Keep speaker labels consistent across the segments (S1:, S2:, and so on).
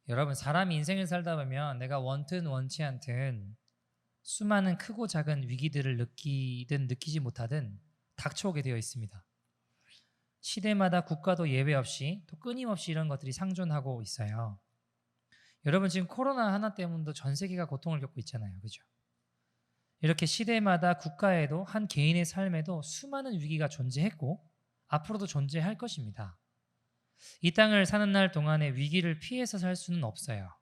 S1: 여러분, 사람이 인생을 살다 보면 내가 원튼 원치 않든 수많은 크고 작은 위기들을 느끼든 느끼지 못하든 닥쳐오게 되어 있습니다. 시대마다 국가도 예외 없이 또 끊임없이 이런 것들이 상존하고 있어요. 여러분, 지금 코로나 하나 때문에도 전 세계가 고통을 겪고 있잖아요. 그죠? 이렇게 시대마다 국가에도 한 개인의 삶에도 수많은 위기가 존재했고 앞으로도 존재할 것입니다. 이 땅을 사는 날 동안에 위기를 피해서 살 수는 없어요.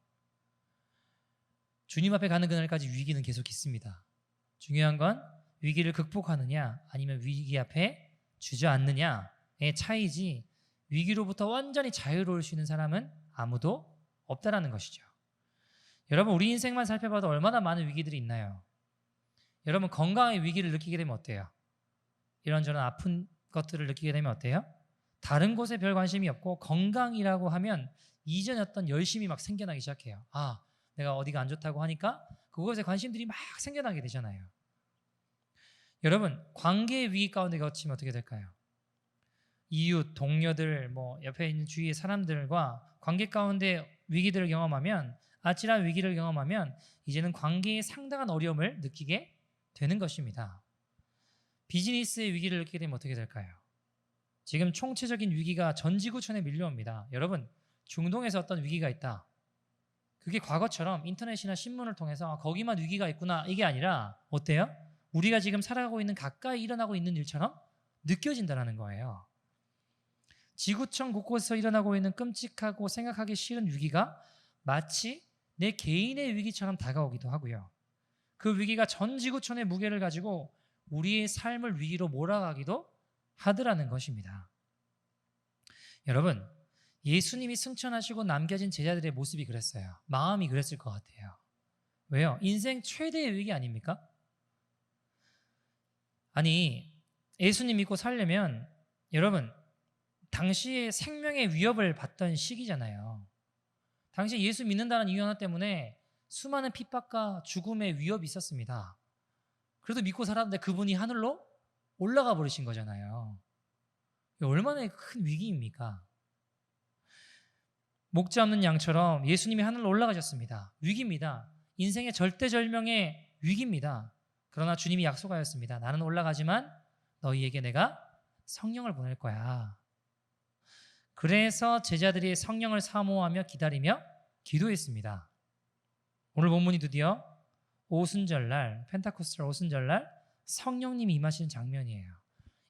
S1: 주님 앞에 가는 그날까지 위기는 계속 있습니다. 중요한 건 위기를 극복하느냐 아니면 위기 앞에 주저앉느냐의 차이지, 위기로부터 완전히 자유로울 수 있는 사람은 아무도 없다라는 것이죠. 여러분, 우리 인생만 살펴봐도 얼마나 많은 위기들이 있나요? 여러분, 건강의 위기를 느끼게 되면 어때요? 이런저런 아픈 것들을 느끼게 되면 어때요? 다른 곳에 별 관심이 없고 건강이라고 하면 이전에 어떤 열심이 막 생겨나기 시작해요. 아, 내가 어디가 안 좋다고 하니까 그것에 관심들이 막 생겨나게 되잖아요. 여러분, 관계의 위기 가운데 거치면 어떻게 될까요? 이웃, 동료들, 옆에 있는 주위의 사람들과 관계 가운데 위기들을 경험하면, 아찔한 위기를 경험하면 이제는 관계에 상당한 어려움을 느끼게 되는 것입니다. 비즈니스의 위기를 느끼게 되면 어떻게 될까요? 지금 총체적인 위기가 전 지구촌에 밀려옵니다. 여러분, 중동에서 어떤 위기가 있다. 그게 과거처럼 인터넷이나 신문을 통해서 거기만 위기가 있구나 이게 아니라 어때요? 우리가 지금 살아가고 있는 가까이 일어나고 있는 일처럼 느껴진다는 거예요. 지구촌 곳곳에서 일어나고 있는 끔찍하고 생각하기 싫은 위기가 마치 내 개인의 위기처럼 다가오기도 하고요. 그 위기가 전 지구촌의 무게를 가지고 우리의 삶을 위기로 몰아가기도 하더라는 것입니다. 여러분, 예수님이 승천하시고 남겨진 제자들의 모습이 그랬어요. 마음이 그랬을 것 같아요. 왜요? 인생 최대의 위기 아닙니까? 아니, 예수님 믿고 살려면 여러분, 당시에 생명의 위협을 받던 시기잖아요. 당시 예수 믿는다는 이유 하나 때문에 수많은 핍박과 죽음의 위협이 있었습니다. 그래도 믿고 살았는데 그분이 하늘로 올라가 버리신 거잖아요. 얼마나 큰 위기입니까? 목자 없는 양처럼 예수님이 하늘로 올라가셨습니다. 위기입니다. 인생의 절대절명의 위기입니다. 그러나 주님이 약속하였습니다. 나는 올라가지만 너희에게 내가 성령을 보낼 거야. 그래서 제자들이 성령을 사모하며 기다리며 기도했습니다. 오늘 본문이 드디어 오순절날, 펜타코스텔 오순절날 성령님이 임하시는 장면이에요.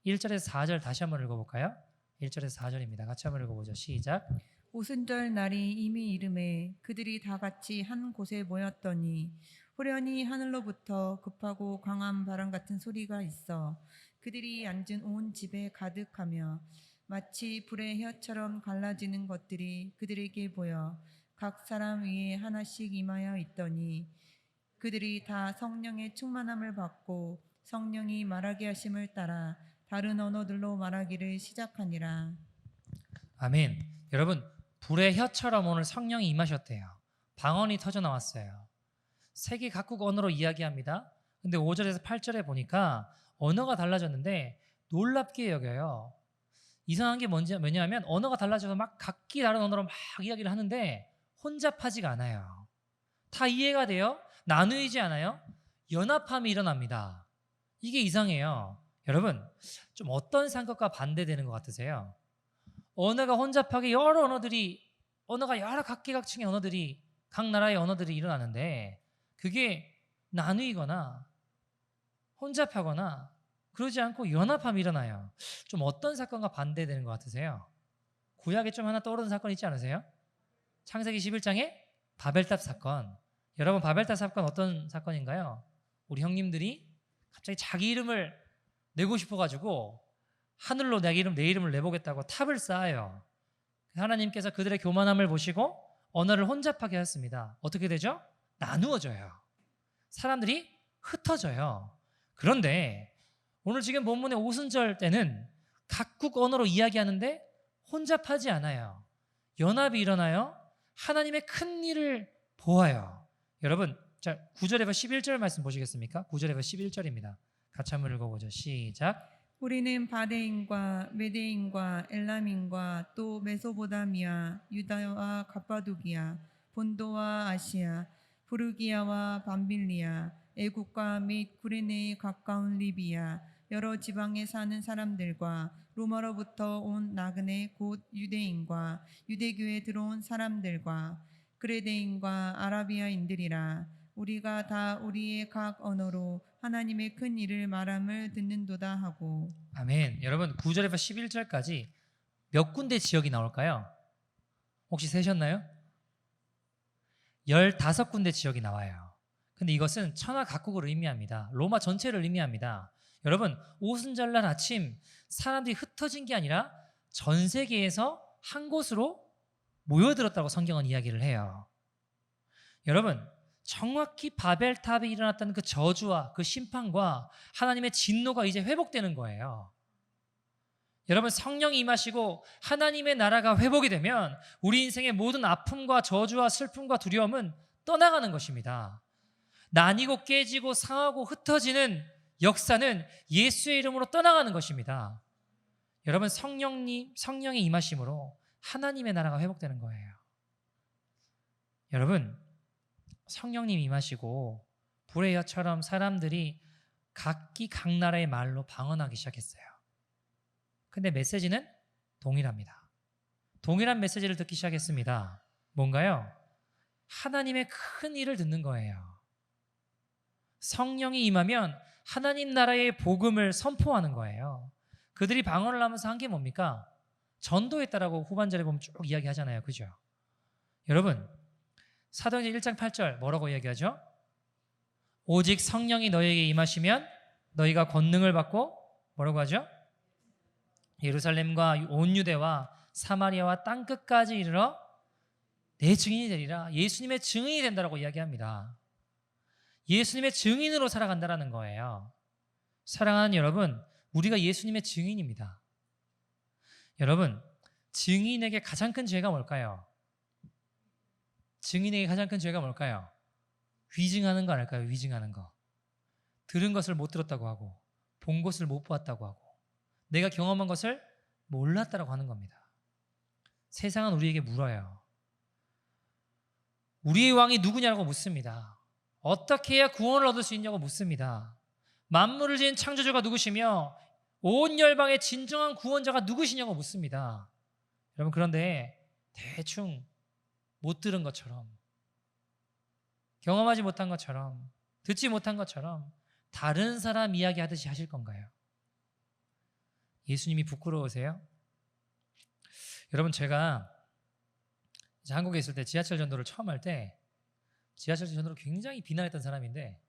S1: 1절에서 4절 다시 한번 읽어볼까요? 1절에서 4절입니다. 같이 한번 읽어보죠. 시작.
S2: 오순절 날이 이미 이름에 그들이 다 같이 한 곳에 모였더니 후련히 하늘로부터 급하고 강한 바람 같은 소리가 있어 그들이 앉은 온 집에 가득하며 마치 불의 혀처럼 갈라지는 것들이 그들에게 보여 각 사람 위에 하나씩 임하여 있더니 그들이 다 성령의 충만함을 받고 성령이 말하게 하심을 따라 다른 언어들로 말하기를 시작하니라.
S1: 아멘. 여러분, 불의 혀처럼 오늘 성령이 임하셨대요. 방언이 터져 나왔어요. 세계 각국 언어로 이야기합니다. 근데 5절에서 8절에 보니까 언어가 달라졌는데 놀랍게 여겨요. 이상한 게 뭐냐면 언어가 달라져서 막 각기 다른 언어로 막 이야기를 하는데 혼잡하지가 않아요. 다 이해가 돼요. 나누이지 않아요. 연합함이 일어납니다. 이게 이상해요. 여러분, 좀 어떤 생각과 반대되는 것 같으세요? 언어가 혼잡하게 언어가 여러 각계각층의 언어들이, 각 나라의 언어들이 일어나는데 그게 나누이거나 혼잡하거나 그러지 않고 연합함이 일어나요. 좀 어떤 사건과 반대되는 것 같으세요? 구약에 좀 하나 떠오르는 사건 있지 않으세요? 창세기 11장의 바벨탑 사건. 여러분, 바벨탑 사건 어떤 사건인가요? 우리 형님들이 갑자기 자기 이름을 내고 싶어가지고 하늘로 내 이름을 내보겠다고 탑을 쌓아요. 하나님께서 그들의 교만함을 보시고 언어를 혼잡하게 하였습니다. 어떻게 되죠? 나누어져요. 사람들이 흩어져요. 그런데 오늘 지금 본문의 오순절 때는 각국 언어로 이야기하는데 혼잡하지 않아요. 연합이 일어나요. 하나님의 큰 일을 보아요. 여러분, 자, 9절에서 11절 말씀 보시겠습니까? 9절에서 11절입니다. 같이 한번 읽어보죠. 시작.
S2: 우리는 바데인과 메데인과 엘람인과 또 메소보다미아, 유다와 갑바도기아, 본도와 아시아, 부르기아와 밤빌리아, 애국과 및 구레네에 가까운 리비아, 여러 지방에 사는 사람들과 로마로부터 온 나그네 곧 유대인과 유대교에 들어온 사람들과 그레데인과 아라비아인들이라. 우리가 다 우리의 각 언어로 하나님의 큰 일을 말함을 듣는도다 하고.
S1: 아멘. 여러분 9절에서 11절까지 몇 군데 지역이 나올까요? 혹시 세셨나요? 15군데 지역이 나와요. 근데 이것은 천하 각국을 의미합니다. 로마 전체를 의미합니다. 여러분 오순절날 아침 사람들이 흩어진 게 아니라 전 세계에서 한 곳으로 모여들었다고 성경은 이야기를 해요. 여러분 정확히 바벨탑에 일어났던 그 저주와 그 심판과 하나님의 진노가 이제 회복되는 거예요. 여러분 성령이 임하시고 하나님의 나라가 회복이 되면 우리 인생의 모든 아픔과 저주와 슬픔과 두려움은 떠나가는 것입니다. 나뉘고 깨지고 상하고 흩어지는 역사는 예수의 이름으로 떠나가는 것입니다. 여러분 성령의 임하심으로 하나님의 나라가 회복되는 거예요. 여러분 성령님 임하시고 불의 여처럼 사람들이 각기 각 나라의 말로 방언하기 시작했어요. 근데 메시지는 동일합니다. 동일한 메시지를 듣기 시작했습니다. 뭔가요? 하나님의 큰 일을 듣는 거예요. 성령이 임하면 하나님 나라의 복음을 선포하는 거예요. 그들이 방언을 하면서 한 게 뭡니까? 전도했다라고 후반절에 보면 쭉 이야기하잖아요. 그죠? 여러분 사도행전 1장 8절 뭐라고 이야기하죠? 오직 성령이 너희에게 임하시면 너희가 권능을 받고 뭐라고 하죠? 예루살렘과 온 유대와 사마리아와 땅끝까지 이르러 내 증인이 되리라. 예수님의 증인이 된다라고 이야기합니다. 예수님의 증인으로 살아간다라는 거예요. 사랑하는 여러분, 우리가 예수님의 증인입니다. 여러분, 증인에게 가장 큰 죄가 뭘까요? 증인에게 가장 큰 죄가 뭘까요? 위증하는 거 아닐까요? 위증하는 거. 들은 것을 못 들었다고 하고 본 것을 못 보았다고 하고 내가 경험한 것을 몰랐다라고 하는 겁니다. 세상은 우리에게 물어요. 우리의 왕이 누구냐고 묻습니다. 어떻게 해야 구원을 얻을 수 있냐고 묻습니다. 만물을 지은 창조주가 누구시며 온 열방의 진정한 구원자가 누구시냐고 묻습니다. 여러분 그런데 대충 못 들은 것처럼 경험하지 못한 것처럼 듣지 못한 것처럼 다른 사람 이야기하듯이 하실 건가요? 예수님이 부끄러우세요? 여러분 제가 이제 한국에 있을 때 지하철 전도를 처음 할 때 지하철 전도를 굉장히 비난했던 사람인데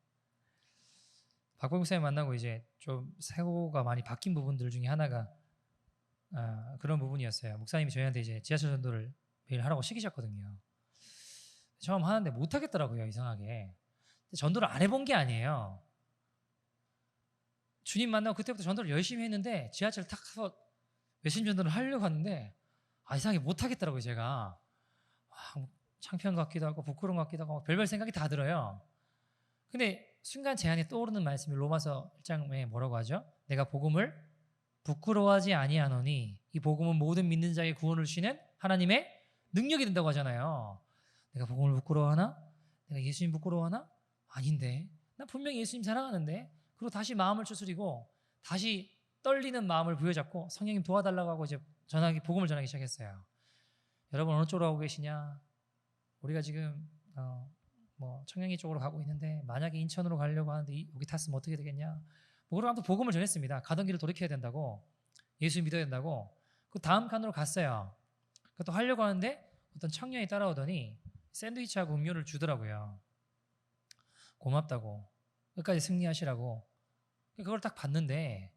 S1: 박범 목사님 만나고 이제 좀 사고가 많이 바뀐 부분들 중에 하나가 그런 부분이었어요. 목사님이 저희한테 이제 지하철 전도를 매일 하라고 시키셨거든요. 처음 하는데 못하겠더라고요. 이상하게. 전도를 안 해본 게 아니에요. 주님 만나고 그때부터 전도를 열심히 했는데 지하철 탁 가서 외신 전도를 하려고 하는데 이상하게 못하겠더라고요. 제가 창피한 것 같기도 하고 부끄러운 것 같기도 하고 별별 생각이 다 들어요. 근데 순간 제 안에 떠오르는 말씀이 로마서 1장에 뭐라고 하죠? 내가 복음을 부끄러워하지 아니하노니 이 복음은 모든 믿는 자의 구원을 주시는 하나님의 능력이 된다고 하잖아요. 내가 복음을 부끄러워하나? 내가 예수님 부끄러워하나? 아닌데 나 분명히 예수님 사랑하는데. 그리고 다시 마음을 추스리고 다시 떨리는 마음을 부여잡고 성령님 도와달라고 하고 이제 복음을 전하기 시작했어요. 여러분 어느 쪽으로 가고 계시냐? 우리가 지금 청량리 쪽으로 가고 있는데 만약에 인천으로 가려고 하는데 여기 탔으면 어떻게 되겠냐? 그러고 또 복음을 전했습니다. 가던 길을 돌이켜야 된다고, 예수 믿어야 된다고. 그 다음 칸으로 갔어요. 그것도 하려고 하는데 어떤 청년이 따라오더니 샌드위치하고 음료를 주더라고요. 고맙다고, 끝까지 승리하시라고. 그걸 딱 봤는데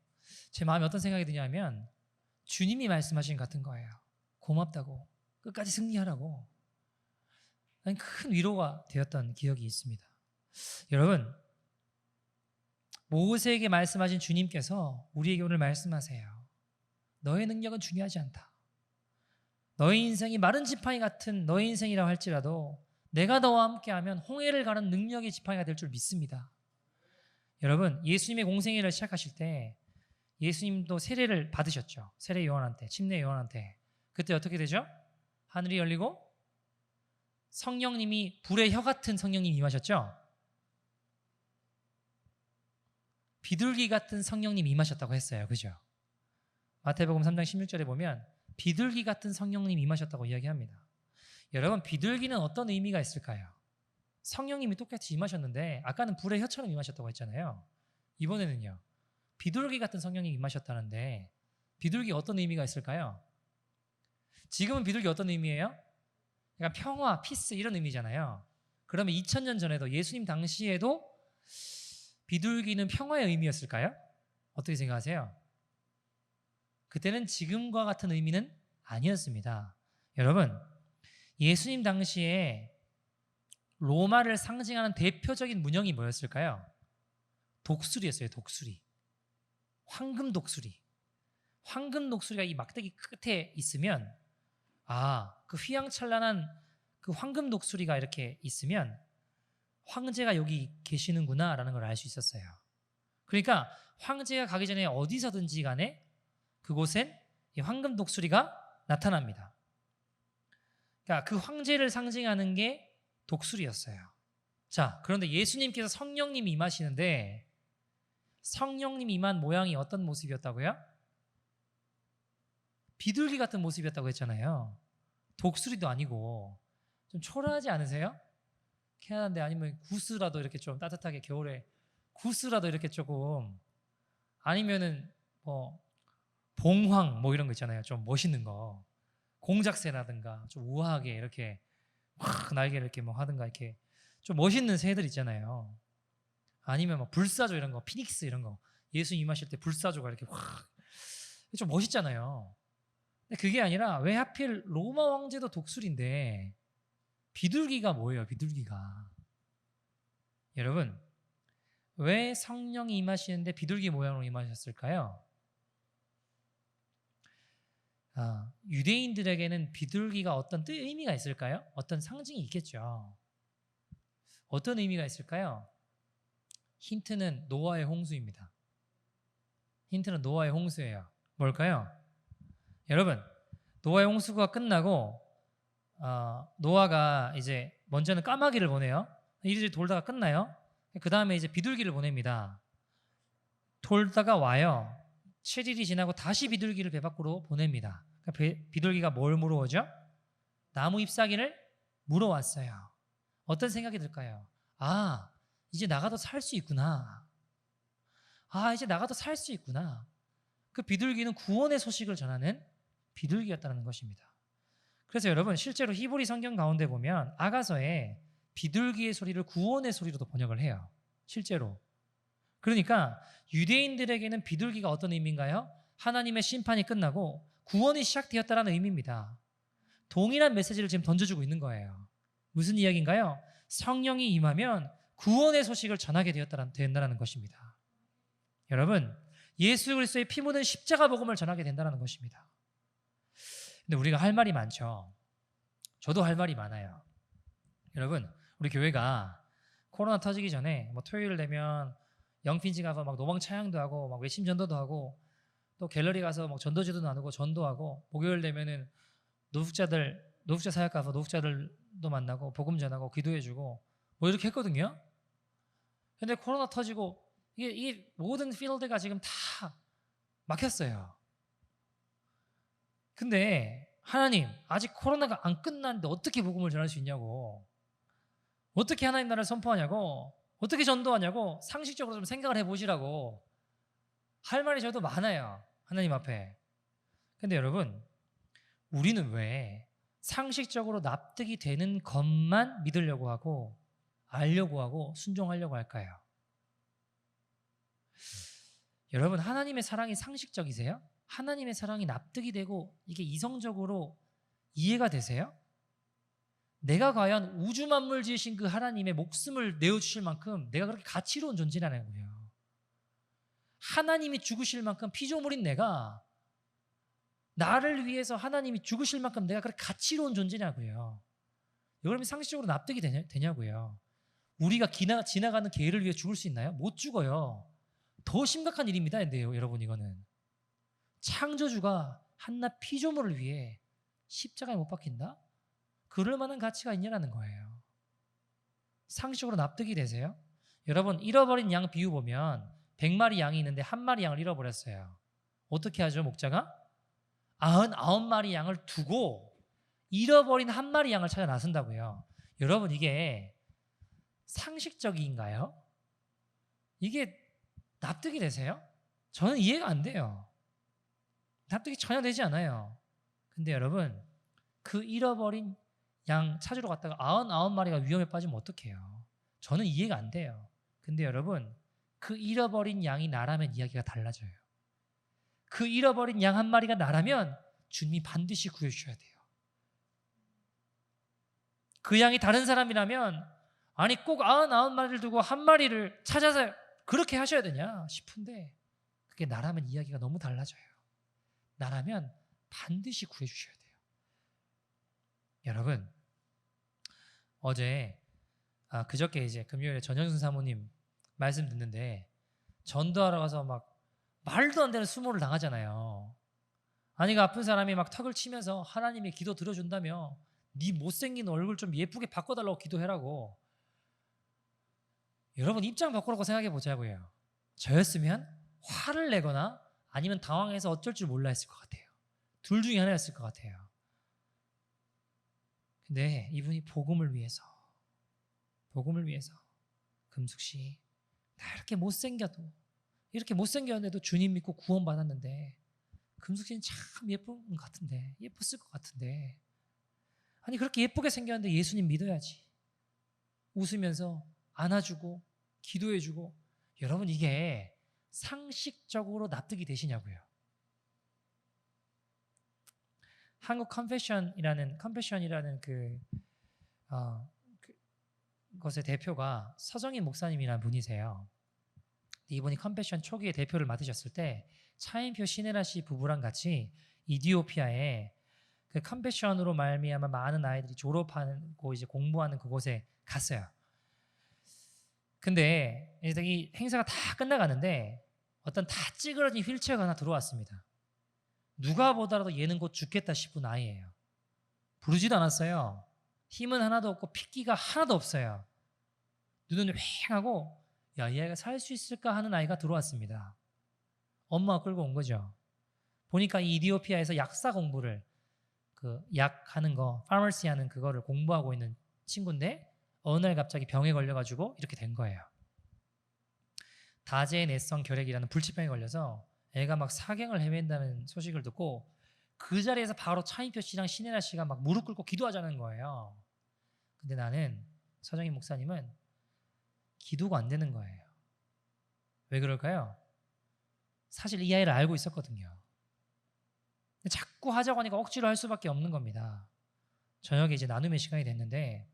S1: 제 마음에 어떤 생각이 드냐면 주님이 말씀하신 것 같은 거예요. 고맙다고, 끝까지 승리하라고. 큰 위로가 되었던 기억이 있습니다. 여러분, 모세에게 말씀하신 주님께서 우리에게 오늘 말씀하세요. 너의 능력은 중요하지 않다. 너의 인생이 마른 지팡이 같은 너의 인생이라고 할지라도 내가 너와 함께하면 홍해를 가는 능력의 지팡이가 될 줄 믿습니다. 여러분, 예수님의 공생애를 시작하실 때 예수님도 세례를 받으셨죠. 세례 요한한테, 침례 요한한테. 그때 어떻게 되죠? 하늘이 열리고 성령님이 불의 혀 같은 성령님이 임하셨죠? 비둘기 같은 성령님이 임하셨다고 했어요. 그죠? 마태복음 3장 16절에 보면 비둘기 같은 성령님이 임하셨다고 이야기합니다. 여러분, 비둘기는 어떤 의미가 있을까요? 성령님이 똑같이 임하셨는데 아까는 불의 혀처럼 임하셨다고 했잖아요. 이번에는요. 비둘기 같은 성령님이 임하셨다는데 비둘기 어떤 의미가 있을까요? 지금은 비둘기 어떤 의미예요? 그러니까 평화, 피스 이런 의미잖아요. 그러면 2000년 전에도 예수님 당시에도 비둘기는 평화의 의미였을까요? 어떻게 생각하세요? 그때는 지금과 같은 의미는 아니었습니다. 여러분, 예수님 당시에 로마를 상징하는 대표적인 문형이 뭐였을까요? 독수리였어요. 독수리. 황금 독수리. 황금 독수리가 이 막대기 끝에 있으면 그 휘황찬란한 그 황금 독수리가 이렇게 있으면 황제가 여기 계시는구나 라는 걸 알 수 있었어요. 그러니까 황제가 가기 전에 어디서든지 간에 그곳엔 이 황금 독수리가 나타납니다. 그러니까 그 황제를 상징하는 게 독수리였어요. 자, 그런데 예수님께서 성령님이 임하시는데 성령님이 임한 모양이 어떤 모습이었다고요? 비둘기 같은 모습이었다고 했잖아요. 독수리도 아니고 좀 초라하지 않으세요? 캐나다인데 아니면 구스라도 이렇게 좀 따뜻하게 겨울에 구스라도 이렇게 조금 아니면은 뭐 봉황 뭐 이런 거 있잖아요. 좀 멋있는 거 공작새라든가 좀 우아하게 이렇게 확 날개를 이렇게 뭐 하든가 이렇게 좀 멋있는 새들 있잖아요. 아니면 뭐 불사조 이런 거 피닉스 이런 거 예수님 임하실 때 불사조가 이렇게 확 좀 멋있잖아요. 근데 그게 아니라 왜 하필 로마 황제도 독수리인데 비둘기가 뭐예요? 비둘기가. 여러분, 왜 성령이 임하시는데 비둘기 모양으로 임하셨을까요? 유대인들에게는 비둘기가 어떤 의미가 있을까요? 어떤 상징이 있겠죠. 어떤 의미가 있을까요? 힌트는 노아의 홍수입니다. 힌트는 노아의 홍수예요. 뭘까요? 여러분, 노아의 홍수가 끝나고 노아가 이제 먼저는 까마귀를 보내요. 이리저리 돌다가 끝나요. 그 다음에 이제 비둘기를 보냅니다. 돌다가 와요. 7일이 지나고 다시 비둘기를 배 밖으로 보냅니다. 그러니까 비둘기가 뭘 물어오죠? 나무 잎사귀를 물어왔어요. 어떤 생각이 들까요? 이제 나가도 살 수 있구나. 이제 나가도 살 수 있구나. 그 비둘기는 구원의 소식을 전하는 비둘기였다는 것입니다. 그래서 여러분, 실제로 히브리 성경 가운데 보면 아가서에 비둘기의 소리를 구원의 소리로도 번역을 해요. 실제로. 그러니까 유대인들에게는 비둘기가 어떤 의미인가요? 하나님의 심판이 끝나고 구원이 시작되었다는 의미입니다. 동일한 메시지를 지금 던져주고 있는 거예요. 무슨 이야기인가요? 성령이 임하면 구원의 소식을 전하게 된다는 것입니다. 여러분, 예수 그리스도의 피 묻은 십자가 복음을 전하게 된다는 것입니다. 근데 우리가 할 말이 많죠. 저도 할 말이 많아요. 여러분, 우리 교회가 코로나 터지기 전에 뭐 토요일 되면 영핀지 가서 막 노방 찬양도 하고 막 외침 전도도 하고 또 갤러리 가서 막 전도지도 나누고 전도하고 목요일 되면은 노숙자 사역 가서 노숙자들도 만나고 복음 전하고 기도해주고 뭐 이렇게 했거든요. 근데 코로나 터지고 이게 모든 필드가 지금 다 막혔어요. 근데 하나님, 아직 코로나가 안 끝났는데 어떻게 복음을 전할 수 있냐고, 어떻게 하나님 나라를 선포하냐고, 어떻게 전도하냐고 상식적으로 좀 생각을 해보시라고 할 말이 저도 많아요. 하나님 앞에. 근데 여러분, 우리는 왜 상식적으로 납득이 되는 것만 믿으려고 하고 알려고 하고 순종하려고 할까요? 여러분, 하나님의 사랑이 상식적이세요? 하나님의 사랑이 납득이 되고 이게 이성적으로 이해가 되세요? 내가 과연 우주 만물 지으신 그 하나님의 목숨을 내어주실 만큼 내가 그렇게 가치로운 존재라는 거예요. 하나님이 죽으실 만큼 피조물인 내가 나를 위해서 하나님이 죽으실 만큼 내가 그렇게 가치로운 존재냐고요. 여러분이 상식적으로 납득이 되냐고요. 우리가 지나가는 개를 위해 죽을 수 있나요? 못 죽어요. 더 심각한 일입니다. 근데요, 여러분, 이거는 창조주가 한낱 피조물을 위해 십자가에 못 박힌다? 그럴 만한 가치가 있냐라는 거예요. 상식적으로 납득이 되세요? 여러분, 잃어버린 양 비유 보면 100마리 양이 있는데 한 마리 양을 잃어버렸어요. 어떻게 하죠, 목자가? 99마리 양을 두고 잃어버린 한 마리 양을 찾아 나선다고요. 여러분, 이게 상식적인가요? 이게 납득이 되세요? 저는 이해가 안 돼요. 납득이 전혀 되지 않아요. 근데 여러분, 그 잃어버린 양 찾으러 갔다가 99마리가 위험에 빠지면 어떡해요? 저는 이해가 안 돼요. 근데 여러분, 그 잃어버린 양이 나라면 이야기가 달라져요. 그 잃어버린 양 한 마리가 나라면 주님이 반드시 구해주셔야 돼요. 그 양이 다른 사람이라면 아니 꼭 99마리를 두고 한 마리를 찾아서 그렇게 하셔야 되냐 싶은데 그게 나라면 이야기가 너무 달라져요. 나라면 반드시 구해주셔야 돼요. 여러분, 어제 그저께 이제 금요일에 전영순 사모님 말씀 듣는데 전도하러 가서 막 말도 안 되는 수모를 당하잖아요. 아니 그 아픈 사람이 막 턱을 치면서 하나님이 기도 들어준다며 네 못생긴 얼굴 좀 예쁘게 바꿔달라고 기도해라고. 여러분 입장 바꾸라고 생각해 보자고요. 저였으면 화를 내거나 아니면 당황해서 어쩔 줄 몰라 했을 것 같아요. 둘 중에 하나였을 것 같아요. 근데 이분이 복음을 위해서 금숙씨 나 이렇게 못생겼는데도 주님 믿고 구원받았는데 금숙씨는 참 예쁜 것 같은데 예뻤을 것 같은데 아니 그렇게 예쁘게 생겼는데 예수님 믿어야지. 웃으면서 안아주고 기도해주고. 여러분 이게 상식적으로 납득이 되시냐고요. 한국 컴패션이라는 것의 대표가 서정인 목사님이라는 분이세요. 이분이 컴패션 초기에 대표를 맡으셨을 때 차인표 신혜라 씨 부부랑 같이 이디오피아에 그 컴패션으로 말미암아 많은 아이들이 졸업하고 이제 공부하는 그곳에 갔어요. 근데 이제 이 행사가 다 끝나가는데 어떤 다 찌그러진 휠체어가 하나 들어왔습니다. 누가 보더라도 얘는 곧 죽겠다 싶은 아이예요. 부르지도 않았어요. 힘은 하나도 없고 핏기가 하나도 없어요. 눈은 휑하고 야, 이 아이가 살 수 있을까 하는 아이가 들어왔습니다. 엄마가 끌고 온 거죠. 보니까 이 이디오피아에서 약사 공부를 그 약하는 거, 파머시 하는 그거를 공부하고 있는 친구인데 어느 날 갑자기 병에 걸려가지고 이렇게 된 거예요. 다제내성 결핵이라는 불치병에 걸려서 애가 막 사경을 헤맨다는 소식을 듣고 그 자리에서 바로 차인표 씨랑 신혜라 씨가 막 무릎 꿇고 기도하자는 거예요. 근데 나는 서정인 목사님은 기도가 안 되는 거예요. 왜 그럴까요? 사실 이 아이를 알고 있었거든요. 근데 자꾸 하자고 하니까 억지로 할 수밖에 없는 겁니다. 저녁에 이제 나눔의 시간이 됐는데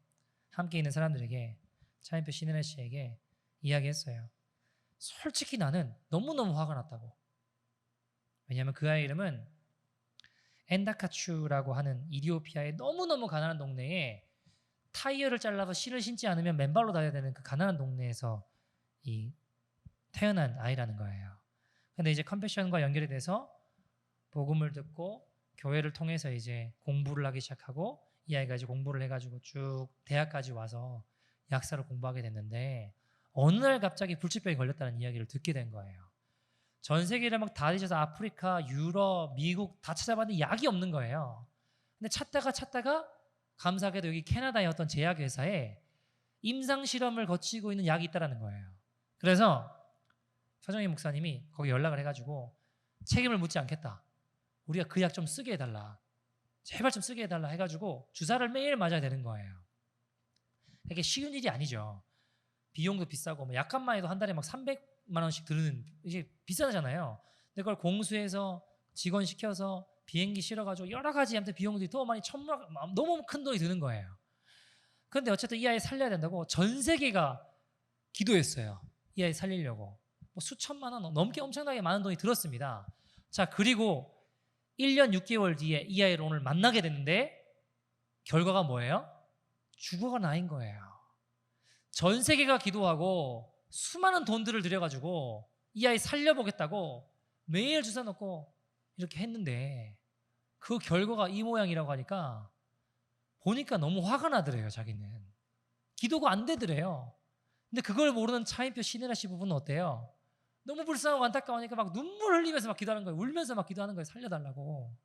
S1: 함께 있는 사람들에게 차인표 신혜라 씨에게 이야기했어요. 솔직히 나는 너무너무 화가 났다고. 왜냐하면 그 아이 이름은 엔다카추라고 하는 이디오피아의 너무너무 가난한 동네에 타이어를 잘라서 실을 신지 않으면 맨발로 다녀야 되는 그 가난한 동네에서 태어난 아이라는 거예요. 근데 이제 컴패션과 연결이 돼서 복음을 듣고 교회를 통해서 이제 공부를 하기 시작하고 이 아이가 이제 공부를 해가지고 쭉 대학까지 와서 약사를 공부하게 됐는데 어느 날 갑자기 불치병에 걸렸다는 이야기를 듣게 된 거예요. 전 세계를 막 다 뒤져서 아프리카, 유럽, 미국 다 찾아봤는데 약이 없는 거예요. 근데 찾다가 감사하게도 여기 캐나다의 어떤 제약회사에 임상실험을 거치고 있는 약이 있다는 거예요. 그래서 서정희 목사님이 거기 연락을 해가지고 책임을 묻지 않겠다. 우리가 그 약 좀 쓰게 해달라. 제발 좀 쓰게 해달라 해가지고 주사를 매일 맞아야 되는 거예요. 이게 쉬운 일이 아니죠. 비용도 비싸고 뭐 약값만 해도 한 달에 막 300만 원씩 드는 이게 비싸잖아요. 근데 그걸 공수해서 직원 시켜서 비행기 실어가지고 여러 가지 아무튼 비용들이 더 많이 너무 큰 돈이 드는 거예요. 그런데 어쨌든 이 아이 살려야 된다고 전 세계가 기도했어요. 이 아이 살리려고. 뭐 수천만 원 넘게 엄청나게 많은 돈이 들었습니다. 자, 그리고 1년 6개월 뒤에 이 아이를 오늘 만나게 됐는데 결과가 뭐예요? 죽어간 아이인 거예요. 전 세계가 기도하고 수많은 돈들을 들여가지고 이 아이 살려보겠다고 매일 주사 놓고 이렇게 했는데 그 결과가 이 모양이라고 하니까 보니까 너무 화가 나더래요. 자기는 기도가 안 되더래요. 근데 그걸 모르는 차인표 시내라 씨 부부는 어때요? 너무 불쌍하고 안타까우니까 막 눈물 흘리면서 막 기도하는 거예요. 울면서 막 기도하는 거예요. 살려달라고.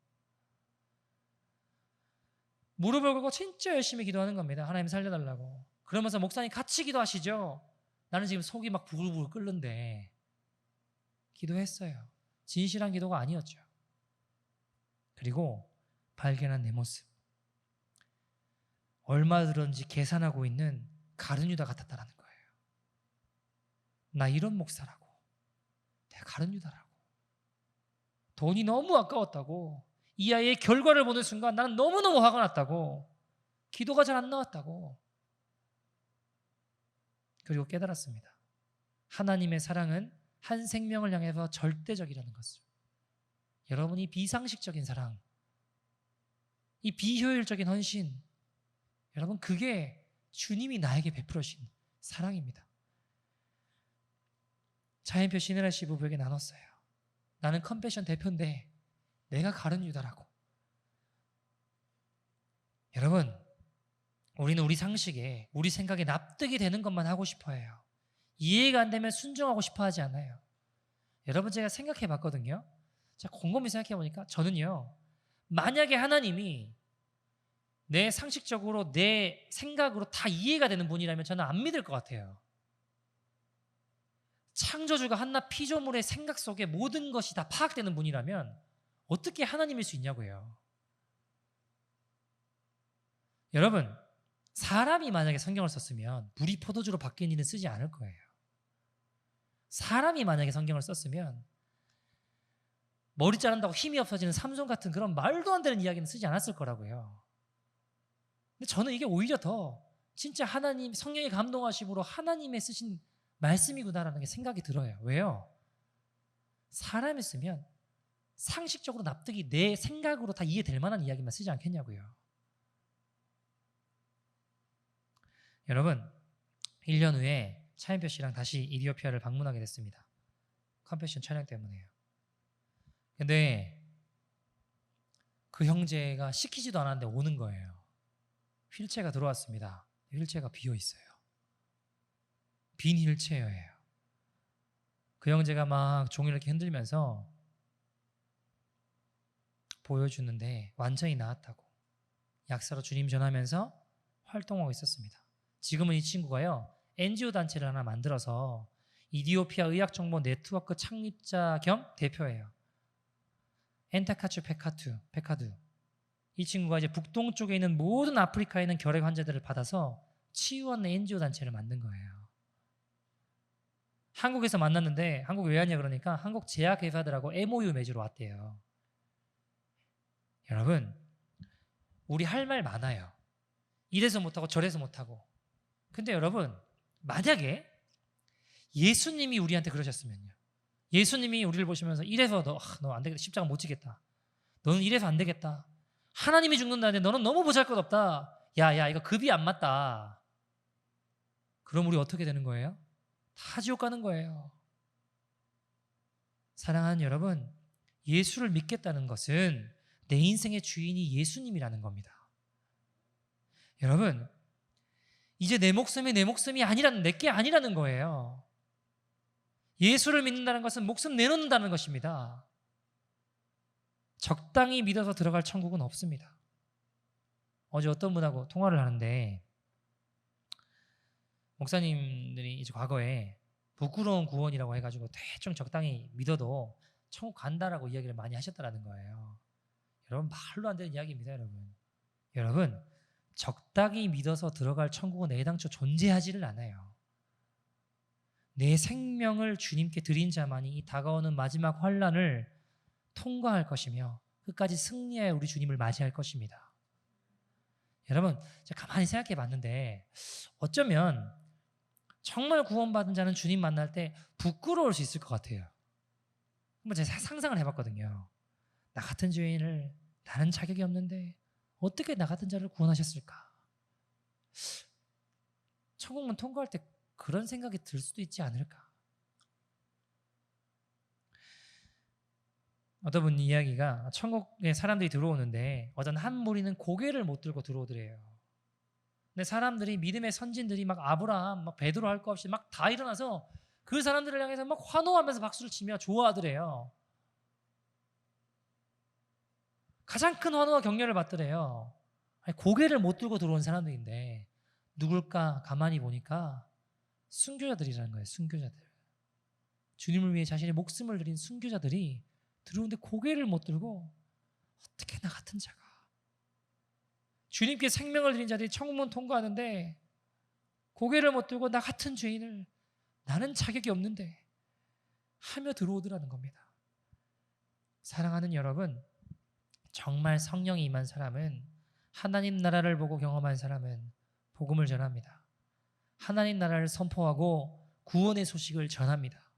S1: 무릎을 꿇고 진짜 열심히 기도하는 겁니다. 하나님 살려달라고. 그러면서 목사님 같이 기도하시죠. 나는 지금 속이 막 부글부글 끓는데 기도했어요. 진실한 기도가 아니었죠. 그리고 발견한 내 모습. 얼마 들었는지 계산하고 있는 가룟 유다 같았다라는 거예요. 나 이런 목사라고. 내가 가룟 유다라고. 돈이 너무 아까웠다고. 이 아이의 결과를 보는 순간 나는 너무너무 화가 났다고. 기도가 잘 안 나왔다고. 그리고 깨달았습니다. 하나님의 사랑은 한 생명을 향해서 절대적이라는 것을. 여러분이 비상식적인 사랑, 이 비효율적인 헌신, 여러분 그게 주님이 나에게 베풀으신 사랑입니다. 차인표 시네라 씨 부부에게 나눴어요. 나는 컴패션 대표인데 내가 가룟 유다라고. 여러분, 우리는 우리 상식에, 우리 생각에 납득이 되는 것만 하고 싶어 해요. 이해가 안 되면 순종하고 싶어 하지 않아요. 여러분, 제가 생각해 봤거든요. 자, 곰곰이 생각해 보니까 저는요, 만약에 하나님이 내 상식적으로 내 생각으로 다 이해가 되는 분이라면 저는 안 믿을 것 같아요. 창조주가 한낱 피조물의 생각 속에 모든 것이 다 파악되는 분이라면 어떻게 하나님일 수 있냐고요. 여러분, 사람이 만약에 성경을 썼으면 물이 포도주로 바뀐 일은 쓰지 않을 거예요. 사람이 만약에 성경을 썼으면 머리 자른다고 힘이 없어지는 삼손 같은 그런 말도 안 되는 이야기는 쓰지 않았을 거라고요. 근데 저는 이게 오히려 더 진짜 하나님 성령의 감동하심으로 하나님의 쓰신 말씀이구나라는 게 생각이 들어요. 왜요? 사람이 쓰면 상식적으로 납득이 내 생각으로 다 이해될 만한 이야기만 쓰지 않겠냐고요. 여러분, 1년 후에 차인표 씨랑 다시 이디오피아를 방문하게 됐습니다. 컴패션 촬영 때문에요. 근데 그 형제가 시키지도 않았는데 오는 거예요. 휠체어가 들어왔습니다. 휠체어가 비어 있어요. 빈 휠체어예요. 그 형제가 막 종이를 이렇게 흔들면서 보여주는데 완전히 나았다고. 약사로 주님 전하면서 활동하고 있었습니다. 지금은 이 친구가요, NGO 단체를 하나 만들어서 이디오피아 의학정보 네트워크 창립자 겸 대표예요. 엔타카추 페카두. 이 친구가 이제 북동쪽에 있는 모든 아프리카에 있는 결핵 환자들을 받아서 치유하는 NGO 단체를 만든 거예요. 한국에서 만났는데 한국 왜 왔냐 그러니까 한국 제약회사들하고 MOU 맺으러 왔대요. 여러분, 우리 할 말 많아요. 이래서 못하고 저래서 못하고. 근데 여러분, 만약에 예수님이 우리한테 그러셨으면요. 예수님이 우리를 보시면서 이래서 너 안 되겠다. 십자가 못 지겠다. 너는 이래서 안 되겠다. 하나님이 죽는다는데 너는 너무 보잘것없다. 야, 이거 급이 안 맞다. 그럼 우리 어떻게 되는 거예요? 다 지옥 가는 거예요. 사랑하는 여러분, 예수를 믿겠다는 것은 내 인생의 주인이 예수님이라는 겁니다. 여러분, 이제 내 목숨이 아니라는, 내게 아니라는 거예요. 예수를 믿는다는 것은 목숨 내놓는다는 것입니다. 적당히 믿어서 들어갈 천국은 없습니다. 어제 어떤 분하고 통화를 하는데 목사님들이 이제 과거에 부끄러운 구원이라고 해가지고 대충 적당히 믿어도 천국 간다라고 이야기를 많이 하셨다라는 거예요. 여러분, 말로 안 되는 이야기입니다. 여러분, 적당히 믿어서 들어갈 천국은 애당초 존재하지를 않아요. 내 생명을 주님께 드린 자만이 이 다가오는 마지막 환난을 통과할 것이며 끝까지 승리하여 우리 주님을 맞이할 것입니다. 여러분, 제가 가만히 생각해 봤는데 어쩌면 정말 구원받은 자는 주님 만날 때 부끄러울 수 있을 것 같아요. 한번 제가 상상을 해봤거든요. 나 같은 죄인을, 나는 자격이 없는데 어떻게 나 같은 자를 구원하셨을까? 천국문 통과할 때 그런 생각이 들 수도 있지 않을까? 어떤 분 이야기가 천국에 사람들이 들어오는데 어떤 한 무리는 고개를 못 들고 들어오더래요. 근데 사람들이 믿음의 선진들이 막 아브라함, 막 베드로 할 거 없이 막 다 일어나서 그 사람들을 향해서 막 환호하면서 박수를 치며 좋아하더래요. 가장 큰 환호와 격려를 받더래요. 아니, 고개를 못 들고 들어온 사람들인데 누굴까 가만히 보니까 순교자들이라는 거예요. 순교자들. 주님을 위해 자신의 목숨을 드린 순교자들이 들어오는데 고개를 못 들고 어떻게 나 같은 자가, 주님께 생명을 드린 자들이 청문 통과하는데 고개를 못 들고 나 같은 죄인을 나는 자격이 없는데 하며 들어오더라는 겁니다. 사랑하는 여러분, 정말 성령이 임한 사람은, 하나님 나라를 보고 경험한 사람은 복음을 전합니다. 하나님 나라를 선포하고 구원의 소식을 전합니다.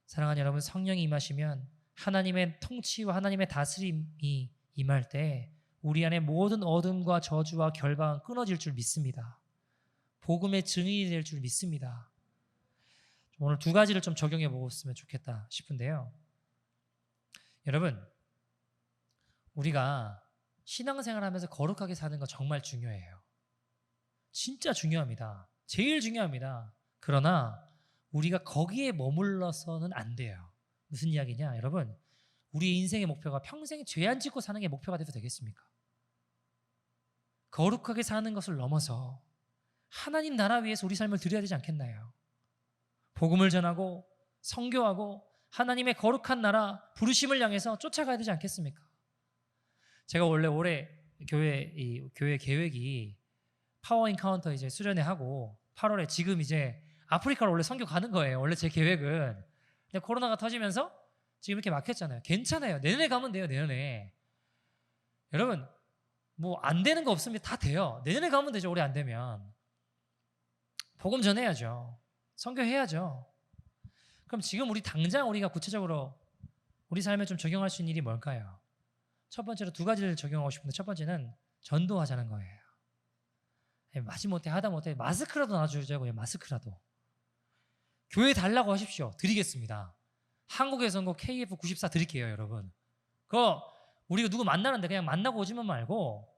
S1: 사랑하는 여러분, 성령이 임하시면 하나님의 통치와 하나님의 다스림이 임할 때 우리 안에 모든 어둠과 저주와 결박은 끊어질 줄 믿습니다. 복음의 증인이 될 줄 믿습니다. 오늘 두 가지를 좀 적용해 보았으면 좋겠다 싶은데요. 여러분, 우리가 신앙생활하면서 거룩하게 사는 거 정말 중요해요. 진짜 중요합니다. 제일 중요합니다. 그러나 우리가 거기에 머물러서는 안 돼요. 무슨 이야기냐? 여러분, 우리 인생의 목표가 평생 죄 안 짓고 사는 게 목표가 돼도 되겠습니까? 거룩하게 사는 것을 넘어서 하나님 나라 위해서 우리 삶을 드려야 되지 않겠나요? 복음을 전하고 선교하고 하나님의 거룩한 나라 부르심을 향해서 쫓아가야 되지 않겠습니까? 제가 원래 올해 교회 계획이 파워 인카운터 이제 수련회 하고 8월에 지금 이제 아프리카로 원래 선교 가는 거예요. 원래 제 계획은. 근데 코로나가 터지면서 지금 이렇게 막혔잖아요. 괜찮아요. 내년에 가면 돼요. 내년에. 여러분, 뭐 안 되는 거 없으면 다 돼요. 내년에 가면 되죠. 올해 안 되면. 복음 전해야죠. 선교해야죠. 그럼 지금 우리 당장 우리가 구체적으로 우리 삶에 좀 적용할 수 있는 일이 뭘까요? 첫 번째로 두 가지를 적용하고 싶은데, 첫 번째는 전도하자는 거예요. 마지못해 하다못해 마스크라도 나눠주자고요. 마스크라도. 교회 달라고 하십시오. 드리겠습니다. 한국에서 뭐 KF94 드릴게요, 여러분. 그거 우리가 누구 만나는데 그냥 만나고 오지만 말고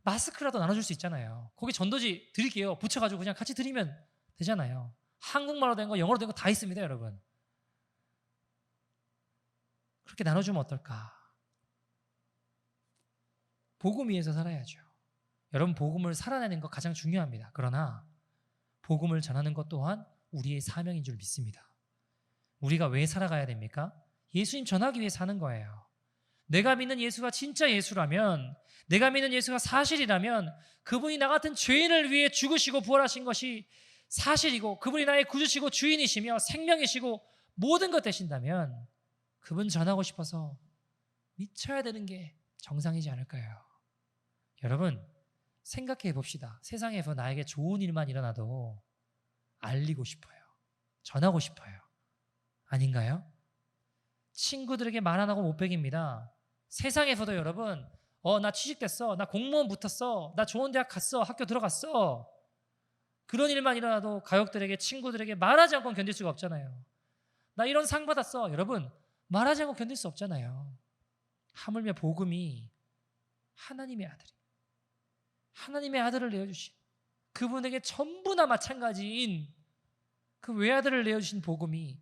S1: 마스크라도 나눠줄 수 있잖아요. 거기 전도지 드릴게요. 붙여가지고 그냥 같이 드리면 되잖아요. 한국말로 된 거, 영어로 된 거 다 있습니다, 여러분. 그렇게 나눠주면 어떨까? 복음 위에서 살아야죠. 여러분, 복음을 살아내는 거 가장 중요합니다. 그러나 복음을 전하는 것 또한 우리의 사명인 줄 믿습니다. 우리가 왜 살아가야 됩니까? 예수님 전하기 위해 사는 거예요. 내가 믿는 예수가 진짜 예수라면, 내가 믿는 예수가 사실이라면, 그분이 나 같은 죄인을 위해 죽으시고 부활하신 것이 사실이고, 그분이 나의 구주시고 주인이시며 생명이시고 모든 것 되신다면 그분 전하고 싶어서 미쳐야 되는 게 정상이지 않을까요? 여러분, 생각해 봅시다. 세상에서 나에게 좋은 일만 일어나도 알리고 싶어요. 전하고 싶어요. 아닌가요? 친구들에게 말 안 하고 못 베깁니다. 세상에서도 여러분, 나 취직됐어, 나 공무원 붙었어, 나 좋은 대학 갔어, 학교 들어갔어, 그런 일만 일어나도 가족들에게, 친구들에게 말하지 않고 견딜 수가 없잖아요. 나 이런 상 받았어, 여러분, 말하지 않고 견딜 수 없잖아요. 하물며 복음이 하나님의 아들이, 하나님의 아들을 내어주신, 그분에게 전부나 마찬가지인 그 외아들을 내어주신 복음이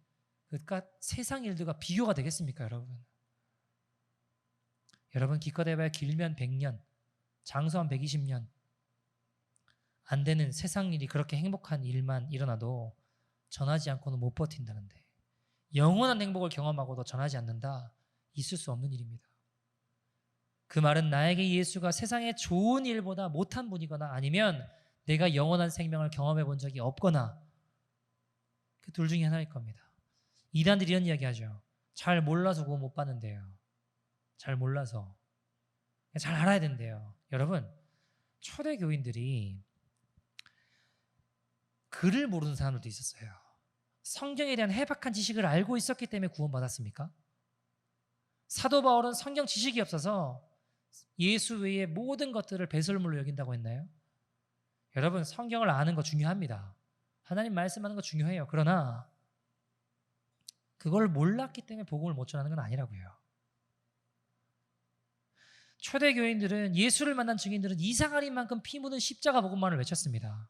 S1: 그러니까 세상 일들과 비교가 되겠습니까, 여러분? 여러분, 기껏 해봐야 길면 100년, 장수한 120년 안 되는 세상 일이, 그렇게 행복한 일만 일어나도 전하지 않고는 못 버틴다는데, 영원한 행복을 경험하고도 전하지 않는다? 있을 수 없는 일입니다. 그 말은 나에게 예수가 세상의 좋은 일보다 못한 분이거나, 아니면 내가 영원한 생명을 경험해 본 적이 없거나, 그 둘 중에 하나일 겁니다. 이단들이 이런 이야기 하죠. 잘 몰라서 구원 못 받는데요. 잘 몰라서. 잘 알아야 된대요. 여러분, 초대교인들이 글을 모르는 사람들도 있었어요. 성경에 대한 해박한 지식을 알고 있었기 때문에 구원받았습니까? 사도 바울은 성경 지식이 없어서 예수 외의 모든 것들을 배설물로 여긴다고 했나요? 여러분, 성경을 아는 거 중요합니다. 하나님 말씀하는 거 중요해요. 그러나 그걸 몰랐기 때문에 복음을 못 전하는 건 아니라고요. 초대교인들은 예수를 만난 증인들은 이상하리만큼 피 묻은 십자가 복음만을 외쳤습니다.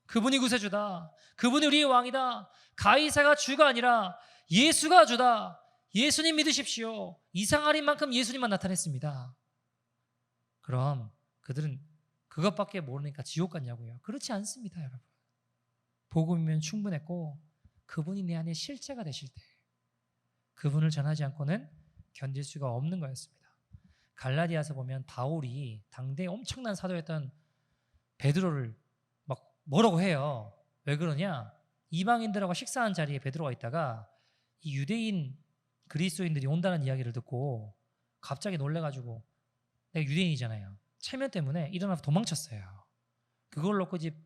S1: 그분이 구세주다. 그분이 우리의 왕이다. 가이사가 주가 아니라 예수가 주다. 예수님 믿으십시오. 이상하리만큼 예수님만 나타냈습니다. 그럼 그들은 그것밖에 모르니까 지옥 갔냐고요? 그렇지 않습니다, 여러분. 복음이면 충분했고 그분이 내 안에 실제가 되실 때 그분을 전하지 않고는 견딜 수가 없는 거였습니다. 갈라디아서 보면 바울이 당대 엄청난 사도였던 베드로를 막 뭐라고 해요. 왜 그러냐? 이방인들하고 식사한 자리에 베드로가 있다가 이 유대인 그리스도인들이 온다는 이야기를 듣고 갑자기 놀래가지고 내가 유대인이잖아요. 체면 때문에 일어나서 도망쳤어요. 그걸 놓고 이제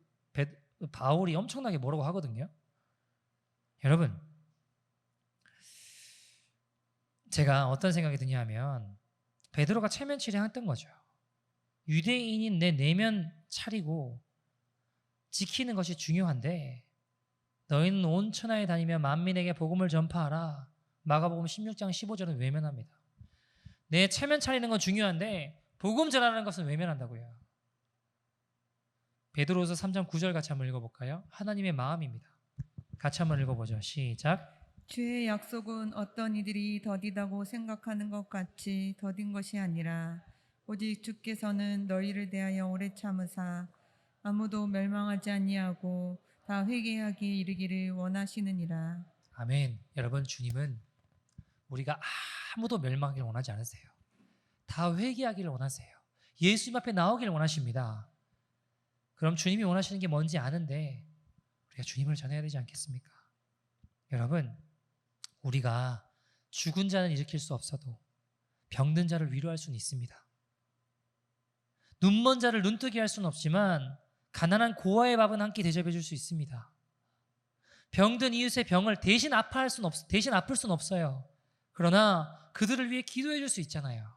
S1: 바울이 엄청나게 뭐라고 하거든요. 여러분, 제가 어떤 생각이 드냐 하면 베드로가 체면 치레했던 거죠. 유대인인 내 내면 차리고 지키는 것이 중요한데 너희는 온 천하에 다니며 만민에게 복음을 전파하라. 마가복음 16장 15절은 외면합니다. 내 체면 차리는 건 중요한데 복음 전하는 것은 외면한다고요. 베드로서 3장 9절 같이 한번 읽어볼까요? 하나님의 마음입니다. 같이 한번 읽어보죠. 시작.
S2: 주의 약속은 어떤 이들이 더디다고 생각하는 것 같이 더딘 것이 아니라 오직 주께서는 너희를 대하여 오래 참으사 아무도 멸망하지 아니하고 다 회개하기에 이르기를 원하시느니라.
S1: 아멘. 여러분, 주님은 우리가 아무도 멸망하기를 원하지 않으세요. 다 회개하기를 원하세요. 예수님 앞에 나오기를 원하십니다. 그럼 주님이 원하시는 게 뭔지 아는데 우리가 주님을 전해야 되지 않겠습니까? 여러분, 우리가 죽은 자는 일으킬 수 없어도 병든 자를 위로할 수는 있습니다. 눈먼 자를 눈뜨게 할 수는 없지만 가난한 고아의 밥은 한 끼 대접해 줄 수 있습니다. 병든 이웃의 병을 대신 아플 수는 없어요. 그러나 그들을 위해 기도해 줄 수 있잖아요.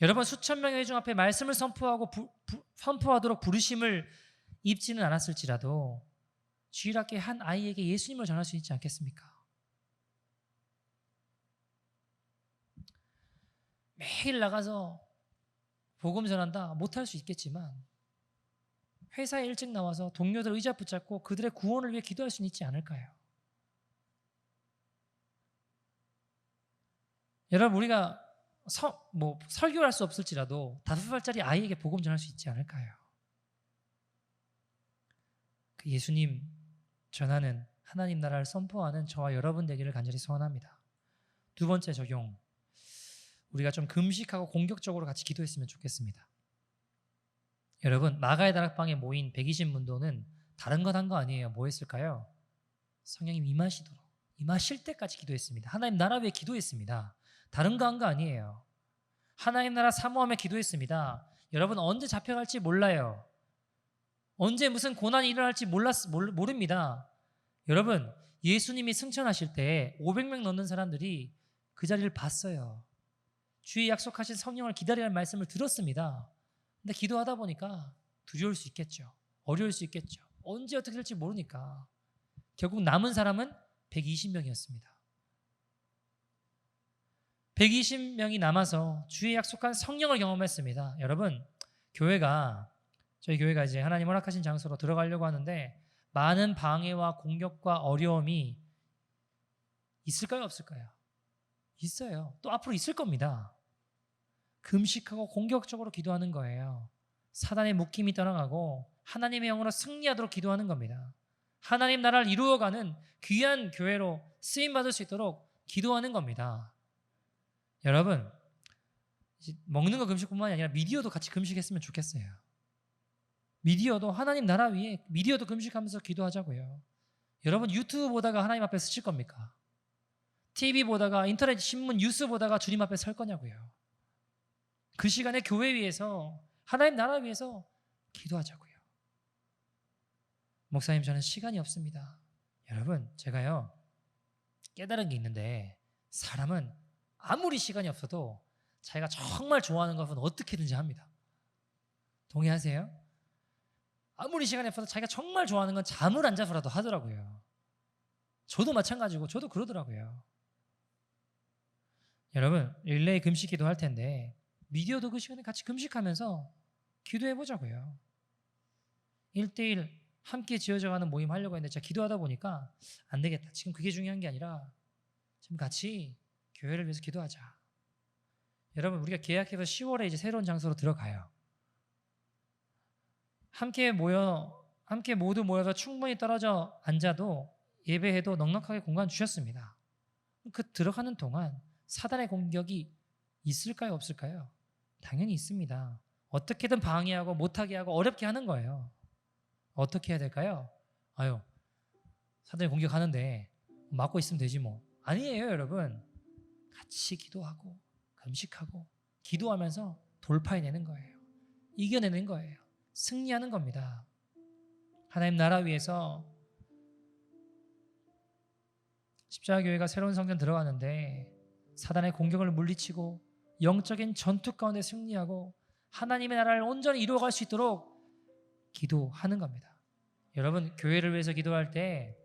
S1: 여러분, 수천 명의 회중 앞에 말씀을 선포하도록 부르심을 입지는 않았을지라도 주일학교 한 아이에게 예수님을 전할 수 있지 않겠습니까? 매일 나가서 복음 전한다 못할 수 있겠지만 회사에 일찍 나와서 동료들 의자 붙잡고 그들의 구원을 위해 기도할 수는 있지 않을까요? 여러분, 우리가 설교를 할 수 없을지라도 5살짜리 아이에게 복음 전할 수 있지 않을까요? 그 예수님 전하는 하나님 나라를 선포하는 저와 여러분 되기를 간절히 소원합니다. 두 번째 적용, 우리가 좀 금식하고 공격적으로 같이 기도했으면 좋겠습니다. 여러분, 마가의 다락방에 모인 120문도는 다른 것 한 거 아니에요. 뭐 했을까요? 성령님 임하실 때까지 기도했습니다. 하나님 나라 위해 기도했습니다. 다른 거 한 거 아니에요. 하나님 나라 사모하며 기도했습니다. 여러분, 언제 잡혀갈지 몰라요. 언제 무슨 고난이 일어날지 모릅니다. 여러분, 예수님이 승천하실 때 500명 넘는 사람들이 그 자리를 봤어요. 주의 약속하신 성령을 기다리라는 말씀을 들었습니다. 근데 기도하다 보니까 두려울 수 있겠죠. 어려울 수 있겠죠. 언제 어떻게 될지 모르니까 결국 남은 사람은 120명이었습니다. 120명이 남아서 주의 약속한 성령을 경험했습니다. 여러분, 저희 교회가 이제 하나님 허락하신 장소로 들어가려고 하는데 많은 방해와 공격과 어려움이 있을까요? 없을까요? 있어요. 또 앞으로 있을 겁니다. 금식하고 공격적으로 기도하는 거예요. 사단의 묶임이 떠나가고 하나님의 영으로 승리하도록 기도하는 겁니다. 하나님 나라를 이루어가는 귀한 교회로 쓰임받을 수 있도록 기도하는 겁니다. 여러분, 먹는 거 금식뿐만이 아니라 미디어도 같이 금식했으면 좋겠어요. 미디어도 하나님 나라 위에 미디어도 금식하면서 기도하자고요. 여러분, 유튜브 보다가 하나님 앞에 서실 겁니까? TV 보다가 인터넷 신문 뉴스 보다가 주님 앞에 설 거냐고요. 그 시간에 교회 위해서 하나님 나라 위해서 기도하자고요. 목사님, 저는 시간이 없습니다. 여러분, 제가요 깨달은 게 있는데 사람은 아무리 시간이 없어도 자기가 정말 좋아하는 것은 어떻게든지 합니다. 동의하세요? 아무리 시간이 없어도 자기가 정말 좋아하는 건 잠을 안 자서라도 하더라고요. 저도 마찬가지고 저도 그러더라고요. 여러분 릴레이 금식 기도 할 텐데 미디어도 그 시간에 같이 금식하면서 기도해 보자고요. 1대1 함께 지어져가는 모임 하려고 했는데 제가 기도하다 보니까 안 되겠다. 지금 그게 중요한 게 아니라 지금 같이 교회를 위해서 기도하자. 여러분 우리가 계약해서 10월에 이제 새로운 장소로 들어가요. 함께 모두 모여서 충분히 떨어져 앉아도 예배해도 넉넉하게 공간 주셨습니다. 그 들어가는 동안 사단의 공격이 있을까요, 없을까요? 당연히 있습니다. 어떻게든 방해하고 못하게 하고 어렵게 하는 거예요. 어떻게 해야 될까요? 아유, 사단이 공격하는데 막고 있으면 되지 뭐. 아니에요, 여러분. 같이 기도하고 금식하고 기도하면서 돌파해내는 거예요. 이겨내는 거예요. 승리하는 겁니다. 하나님 나라 위해서 십자가교회가 새로운 성전 들어가는데 사단의 공격을 물리치고 영적인 전투 가운데 승리하고 하나님의 나라를 온전히 이루어갈 수 있도록 기도하는 겁니다. 여러분 교회를 위해서 기도할 때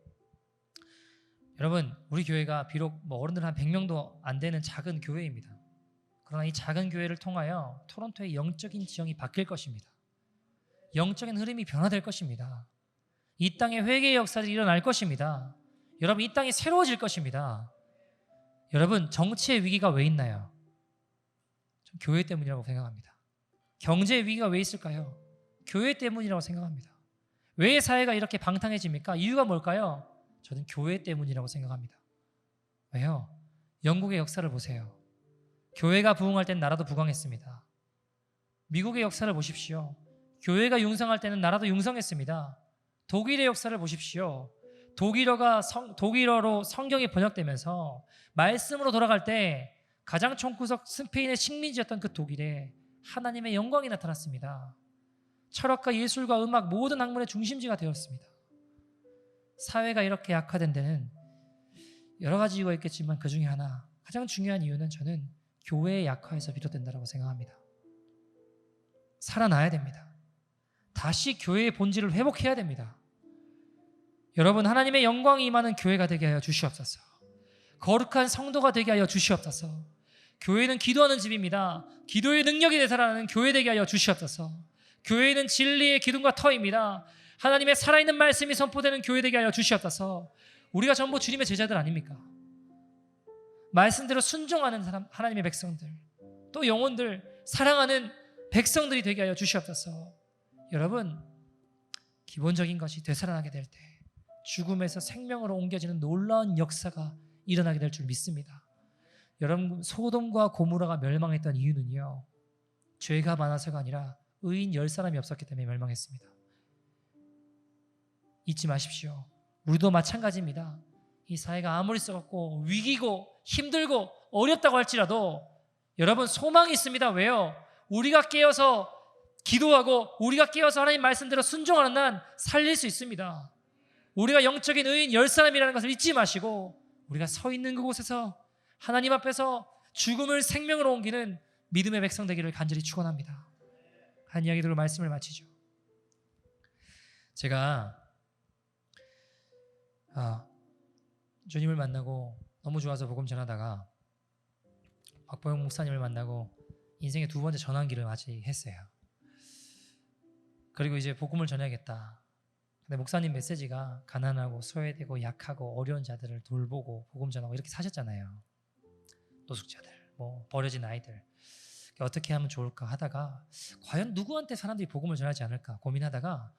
S1: 여러분 우리 교회가 비록 어른들 한 100명도 안 되는 작은 교회입니다. 그러나 이 작은 교회를 통하여 토론토의 영적인 지형이 바뀔 것입니다. 영적인 흐름이 변화될 것입니다. 이 땅에 회개의 역사들이 일어날 것입니다. 여러분 이 땅이 새로워질 것입니다. 여러분 정치의 위기가 왜 있나요? 전 교회 때문이라고 생각합니다. 경제의 위기가 왜 있을까요? 교회 때문이라고 생각합니다. 왜 사회가 이렇게 방탕해집니까? 이유가 뭘까요? 저는 교회 때문이라고 생각합니다. 왜요? 영국의 역사를 보세요. 교회가 부흥할 때는 나라도 부강했습니다. 미국의 역사를 보십시오. 교회가 융성할 때는 나라도 융성했습니다. 독일의 역사를 보십시오. 독일어로 성경이 번역되면서 말씀으로 돌아갈 때 가장 총구석 스페인의 식민지였던 그 독일에 하나님의 영광이 나타났습니다. 철학과 예술과 음악 모든 학문의 중심지가 되었습니다. 사회가 이렇게 약화된 데는 여러 가지 이유가 있겠지만 그 중에 하나 가장 중요한 이유는 저는 교회의 약화에서 비롯된다고 생각합니다. 살아나야 됩니다. 다시 교회의 본질을 회복해야 됩니다. 여러분 하나님의 영광이 임하는 교회가 되게 하여 주시옵소서. 거룩한 성도가 되게 하여 주시옵소서. 교회는 기도하는 집입니다. 기도의 능력이 되살아나는 교회 되게 하여 주시옵소서. 교회는 진리의 기둥과 터입니다. 하나님의 살아있는 말씀이 선포되는 교회 되게 하여 주시옵소서. 우리가 전부 주님의 제자들 아닙니까? 말씀대로 순종하는 사람, 하나님의 백성들, 또 영혼들 사랑하는 백성들이 되게 하여 주시옵소서. 여러분 기본적인 것이 되살아나게 될 때 죽음에서 생명으로 옮겨지는 놀라운 역사가 일어나게 될 줄 믿습니다. 여러분 소돔과 고모라가 멸망했던 이유는요 죄가 많아서가 아니라 의인 10사람이 없었기 때문에 멸망했습니다. 잊지 마십시오. 우리도 마찬가지입니다. 이 사회가 아무리 썩었고 위기고 힘들고 어렵다고 할지라도 여러분 소망이 있습니다. 왜요? 우리가 깨어서 기도하고 우리가 깨어서 하나님 말씀대로 순종하는 난 살릴 수 있습니다. 우리가 영적인 의인 10사람이라는 것을 잊지 마시고 우리가 서 있는 그곳에서 하나님 앞에서 죽음을 생명으로 옮기는 믿음의 백성 되기를 간절히 축원합니다. 한 이야기 들고 말씀을 마치죠. 제가 주님을 만나고 너무 좋아서 복음 전하다가 박보영 목사님을 만나고 인생의 두 번째 전환기를 맞이했어요. 그리고 이제 복음을 전해야겠다. 근데 목사님 메시지가 가난하고 소외되고 약하고 어려운 자들을 돌보고 복음 전하고 이렇게 사셨잖아요. 노숙자들, 버려진 아이들 어떻게 하면 좋을까 하다가 과연 누구한테 사람들이 복음을 전하지 않을까 고민하다가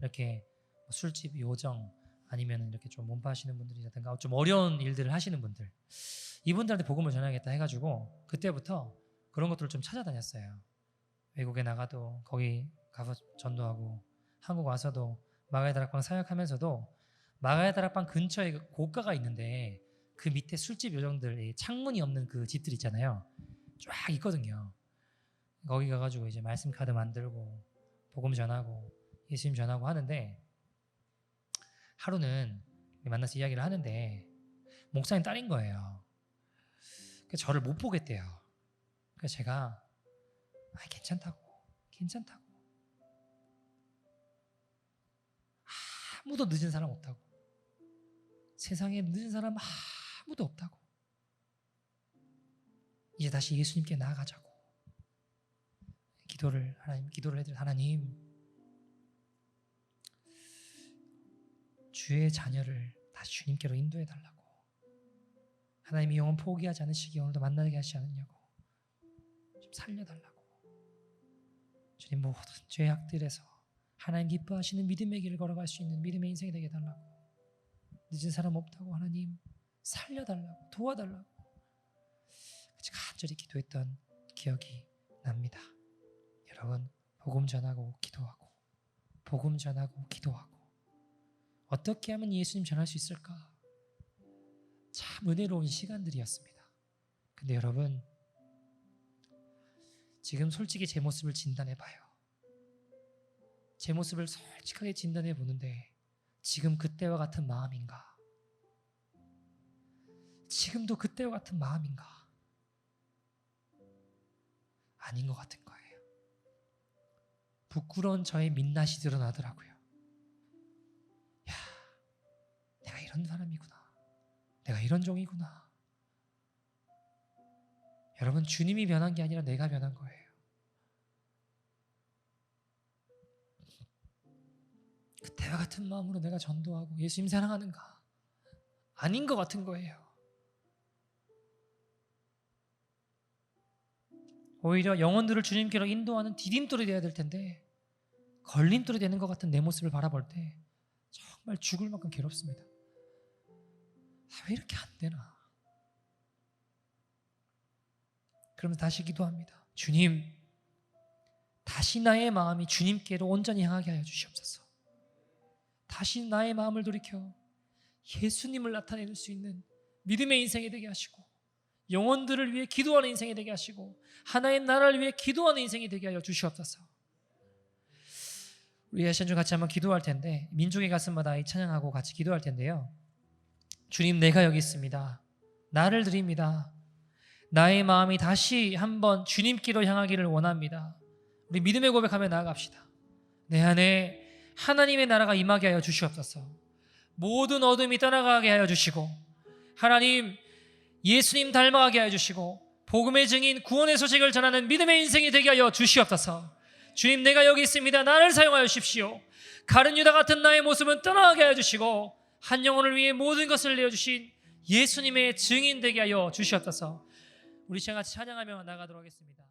S1: 이렇게 술집, 요정 아니면 이렇게 좀 몸파하시는 분들이라든가 좀 어려운 일들을 하시는 분들 이분들한테 복음을 전하겠다 해가지고 그때부터 그런 것들을 좀 찾아다녔어요. 외국에 나가도 거기 가서 전도하고 한국 와서도 마가의 다락방 사역하면서도 마가의 다락방 근처에 고가가 있는데 그 밑에 술집 요정들 창문이 없는 그 집들 있잖아요. 쫙 있거든요. 거기 가가지고 이제 말씀 카드 만들고 복음 전하고 예수님 전하고 하는데 하루는 만나서 이야기를 하는데 목사님 딸인 거예요. 그래서 저를 못 보겠대요. 그래서 제가 괜찮다고 아무도 늦은 사람 없다고 세상에 늦은 사람 아무도 없다고 이제 다시 예수님께 나아가자고 기도를 해드려. 하나님, 주의 자녀를 다시 주님께로 인도해 달라고. 하나님이 영혼 포기하지 않으시기 오늘도 만나게 하시지 않느냐고 좀 살려달라고. 주님, 모든 죄악들에서 하나님 기뻐하시는 믿음의 길을 걸어갈 수 있는 믿음의 인생이 되게 해달라고. 늦은 사람 없다고 하나님 살려달라고, 도와달라고 같이 간절히 기도했던 기억이 납니다. 여러분, 복음 전하고 기도하고, 복음 전하고 기도하고, 어떻게 하면 예수님 전할 수 있을까? 참 은혜로운 시간들이었습니다. 근데 여러분, 지금 솔직히 제 모습을 진단해봐요. 제 모습을 솔직하게 진단해 보는데 지금 그때와 같은 마음인가? 지금도 그때와 같은 마음인가? 아닌 것 같은 거예요. 부끄러운 저의 민낯이 드러나더라고요. 야, 내가 이런 사람이구나. 내가 이런 종이구나. 여러분, 주님이 변한 게 아니라 내가 변한 거예요. 그때와 같은 마음으로 내가 전도하고 예수님 사랑하는가? 아닌 것 같은 거예요. 오히려 영혼들을 주님께로 인도하는 디딤돌이 되어야 될 텐데 걸림돌이 되는 것 같은 내 모습을 바라볼 때 정말 죽을 만큼 괴롭습니다. 왜 이렇게 안 되나? 그러면 다시 기도합니다. 주님, 다시 나의 마음이 주님께로 온전히 향하게 하여 주시옵소서. 다시 나의 마음을 돌이켜 예수님을 나타낼 수 있는 믿음의 인생이 되게 하시고, 영혼들을 위해 기도하는 인생이 되게 하시고, 하나의 나라를 위해 기도하는 인생이 되게 하여 주시옵소서. 우리 예션 중 같이 한번 기도할 텐데, 민족의 가슴마다 이 찬양하고 같이 기도할 텐데요. 주님, 내가 여기 있습니다. 나를 드립니다. 나의 마음이 다시 한번 주님께로 향하기를 원합니다. 우리 믿음의 고백하며 나아갑시다. 내 안에 하나님의 나라가 임하게 하여 주시옵소서. 모든 어둠이 떠나가게 하여 주시고, 하나님 예수님 닮아가게 하여 주시고, 복음의 증인 구원의 소식을 전하는 믿음의 인생이 되게 하여 주시옵소서. 주님, 내가 여기 있습니다. 나를 사용하여 주십시오. 가룟 유다 같은 나의 모습은 떠나가게 하여 주시고, 한 영혼을 위해 모든 것을 내어주신 예수님의 증인 되게 하여 주시옵소서. 우리 시간 같이 찬양하며 나가도록 하겠습니다.